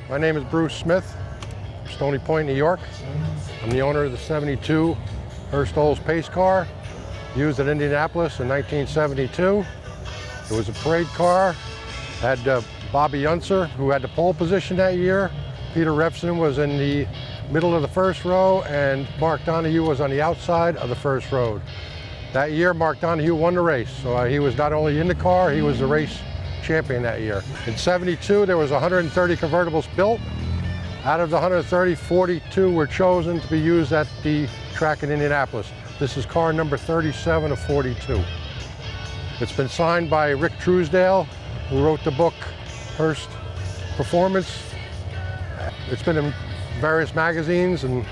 My name is Bruce Smith from Stony Point, New York. I'm the owner of the 72 Hurst Olds pace car, used at Indianapolis in 1972. It was a parade car. Had Bobby Unser, who had the pole position that year. Peter Refson was in the middle of the first row, and Mark Donahue was on the outside of the first row. That year, Mark Donahue won the race. So he was not only in the car, he was the race champion that year. In 72, there was 130 convertibles built. Out of the 130, 42 were chosen to be used at the track in Indianapolis. This is car number 37 of 42. It's been signed by Rick Truesdale, who wrote the book Hurst Performance. It's been in various magazines, and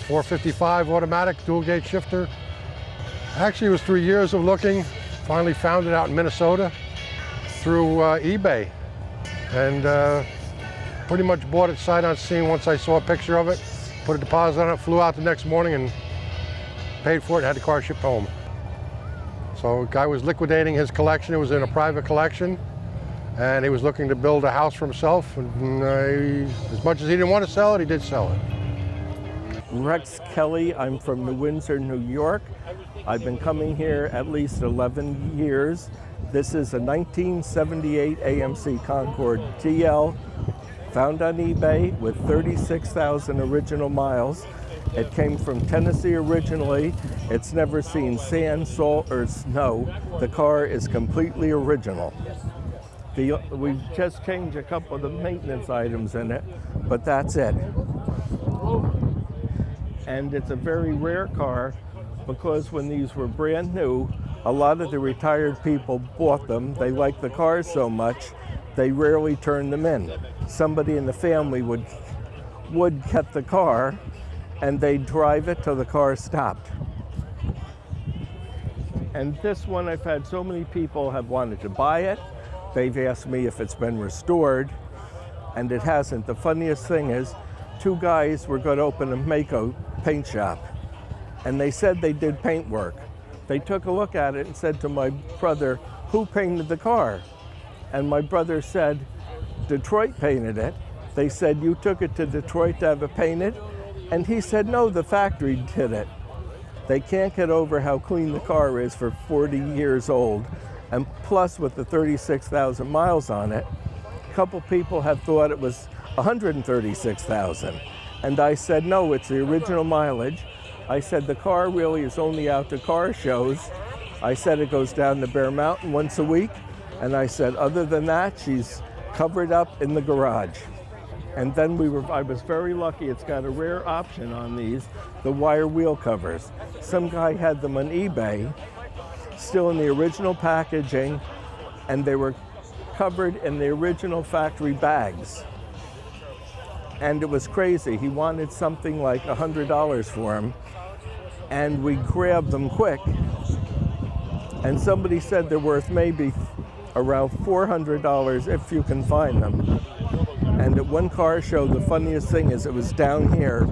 455 automatic dual gauge shifter. Actually, it was 3 years of looking. Finally found it out in Minnesota through eBay, and pretty much bought it sight unseen once I saw a picture of it, put a deposit on it, flew out the next morning and paid for it and had the car shipped home. So a guy was liquidating his collection. It was in a private collection, and he was looking to build a house for himself, and as much as he didn't want to sell it, he did sell it. Rex Kelly, I'm from New Windsor, New York. I've been coming here at least 11 years. This is a 1978 AMC Concorde GL, found on eBay with 36,000 original miles. It came from Tennessee originally. It's never seen sand, salt, or snow. The car is completely original. We've just changed a couple of the maintenance items in it, but that's it. And it's a very rare car because when these were brand new, a lot of the retired people bought them. They liked the cars so much, they rarely turned them in. Somebody in the family would get the car, and they'd drive it till the car stopped. And this one, I've had so many people have wanted to buy it. They've asked me if it's been restored, and it hasn't. The funniest thing is, two guys were going to open a Mako paint shop, and they said they did paint work. They took a look at it and said to my brother, "Who painted the car?" And my brother said, "Detroit painted it." They said, "You took it to Detroit to have it painted?" And he said, "No, the factory did it." They can't get over how clean the car is for 40 years old. And plus, with the 36,000 miles on it, a couple people have thought it was 136,000. And I said, no, it's the original mileage. I said, the car really is only out to car shows. I said, it goes down to Bear Mountain once a week. And I said, other than that, she's covered up in the garage. And then I was very lucky. It's got a rare option on these, the wire wheel covers. Some guy had them on eBay, still in the original packaging, and they were covered in the original factory bags. And it was crazy. He wanted something like $100 for them, and we grabbed them quick. And somebody said they're worth maybe around $400 if you can find them. And at one car show, the funniest thing is it was down here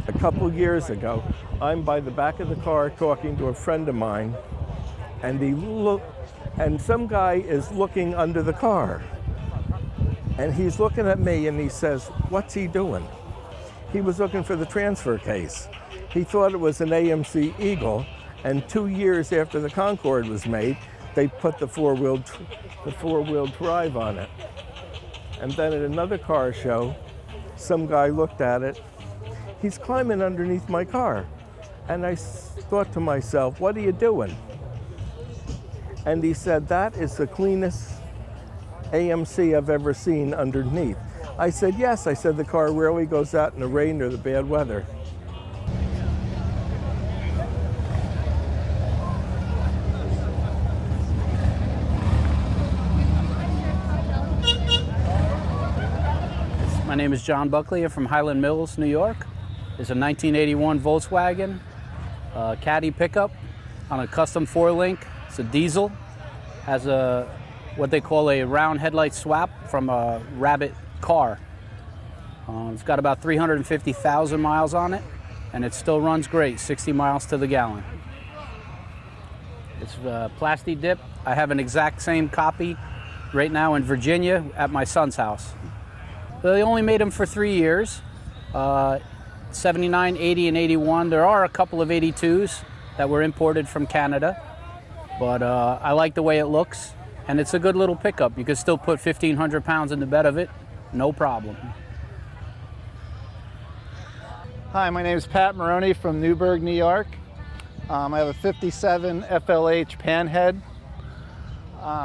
a couple years ago. I'm by the back of the car talking to a friend of mine, and some guy is looking under the car. And he's looking at me and he says, what's he doing? He was looking for the transfer case. He thought it was an AMC Eagle, and 2 years after the Concorde was made, they put the four-wheel drive on it. And then at another car show, some guy looked at it. He's climbing underneath my car. And I thought to myself, what are you doing? And he said, that is the cleanest AMC I've ever seen underneath. I said, yes. I said, the car rarely goes out in the rain or the bad weather. My name is John Buckley. I'm from Highland Mills, New York. It's a 1981 Volkswagen Caddy pickup on a custom 4-link. It's a diesel. Has a what they call a round headlight swap from a Rabbit car. It's got about 350,000 miles on it, and it still runs great, 60 miles to the gallon. It's plasti dip. I have an exact same copy right now in Virginia at my son's house. They only made them for 3 years, 79, 80, and 81. There are a couple of 82s that were imported from Canada, but I like the way it looks, and it's a good little pickup. You can still put 1,500 pounds in the bed of it, no problem. Hi, my name is Pat Maroney from Newburgh, New York. I have a 57 FLH Panhead.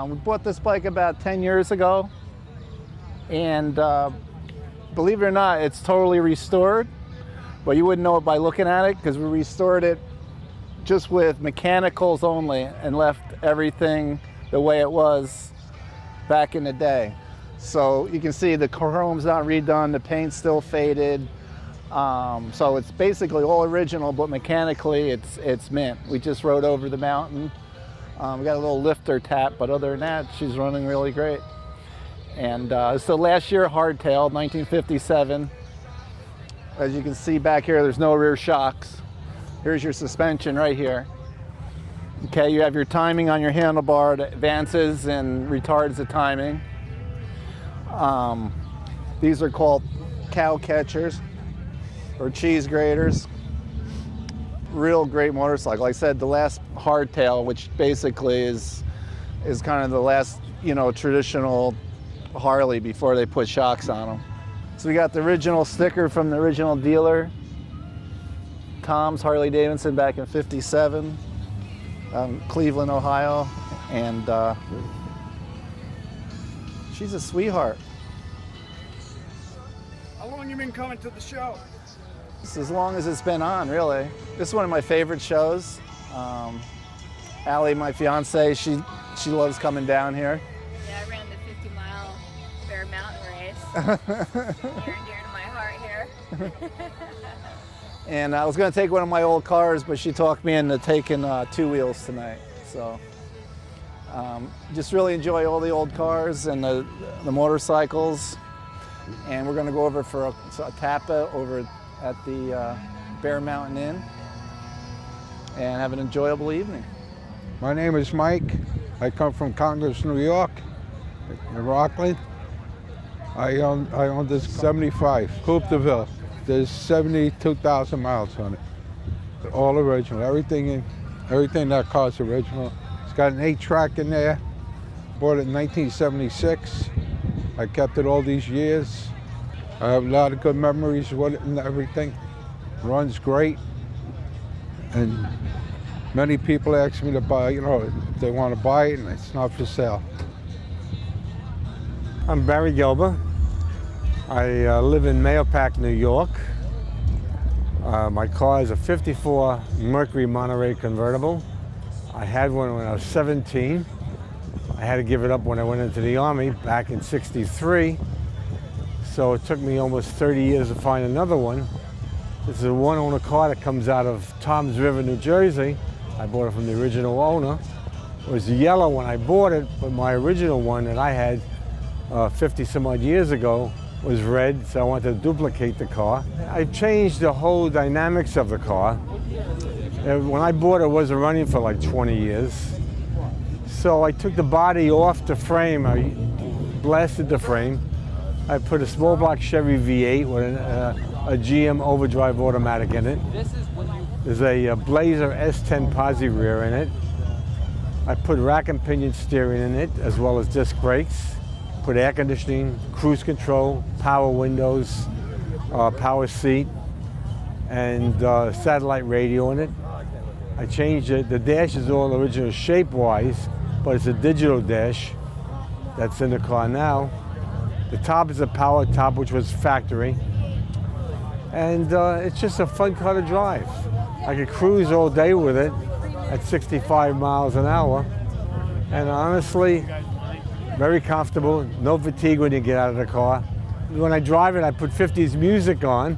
We bought this bike about 10 years ago, and believe it or not, it's totally restored, but you wouldn't know it by looking at it because we restored it just with mechanicals only and left everything the way it was back in the day. So you can see the chrome's not redone, the paint's still faded. So it's basically all original, but mechanically it's mint. We just rode over the mountain. We got a little lifter tap, but other than that, she's running really great. And it's the last year hardtail, 1957. As you can see back here, there's no rear shocks. Here's your suspension right here. Okay, you have your timing on your handlebar that advances and retards the timing. These are called cow catchers or cheese graters. Real great motorcycle. Like I said, the last hardtail, which basically is kind of the last, traditional Harley before they put shocks on them. So we got the original sticker from the original dealer, Tom's Harley Davidson, back in '57, Cleveland, Ohio, and she's a sweetheart. How long you been coming to the show? It's as long as it's been on, really. This is one of my favorite shows. Allie, my fiance, she loves coming down here. Yeah, I ran the 50-mile Bear Mountain race. Near and dear to my heart here. And I was going to take one of my old cars, but she talked me into taking 2 wheels tonight. So just really enjoy all the old cars and the motorcycles. And we're going to go over for a tapa over at the Bear Mountain Inn and have an enjoyable evening. My name is Mike. I come from Congress, New York, in Rockland. I own this 75 Coupe de Ville. There's 72,000 miles on it. All original. Everything in that car's original. It's got an 8-track in there. Bought it in 1976. I kept it all these years. I have a lot of good memories with it and everything. Runs great. And many people ask me to buy, if they want to buy it, and it's not for sale. I'm Barry Elba. I live in Mahopac, New York. My car is a '54 Mercury Monterey convertible. I had one when I was 17. I had to give it up when I went into the Army back in '63. So it took me almost 30 years to find another one. This is a one-owner car that comes out of Toms River, New Jersey. I bought it from the original owner. It was yellow when I bought it, but my original one that I had 50 some odd years ago was red, so I wanted to duplicate the car. I changed the whole dynamics of the car. When I bought it, it wasn't running for like 20 years. So I took the body off the frame, I blasted the frame. I put a small block Chevy V8 with a GM overdrive automatic in it. There's a Blazer S10 posi rear in it. I put rack and pinion steering in it, as well as disc brakes. Put air conditioning, cruise control, power windows, power seat, and satellite radio in it. I changed it. The dash is all original shape-wise, but it's a digital dash that's in the car now. The top is a power top, which was factory. And it's just a fun car to drive. I could cruise all day with it at 65 miles an hour. And honestly, very comfortable, no fatigue when you get out of the car. When I drive it, I put 50s music on,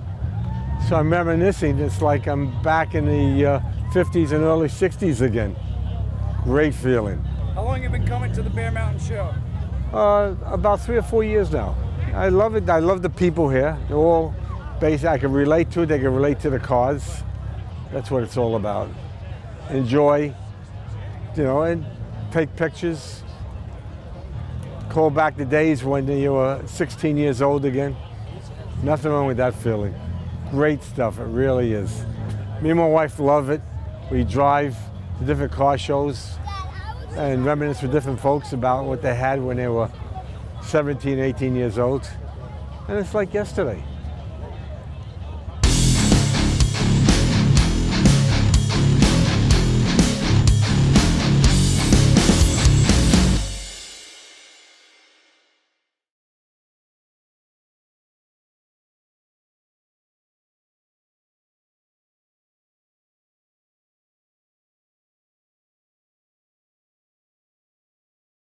so I'm reminiscing. It's like I'm back in the 50s and early 60s again. Great feeling. How long have you been coming to the Bear Mountain Show? About 3 or 4 years now. I love it. I love the people here. They're all basic. I can relate to it. They can relate to the cars. That's what it's all about. Enjoy, you know, and take pictures. Call back the days when you were 16 years old again. Nothing wrong with that feeling. Great stuff, it really is. Me and my wife love it. We drive to different car shows and reminisce with different folks about what they had when they were 17, 18 years old. And it's like yesterday.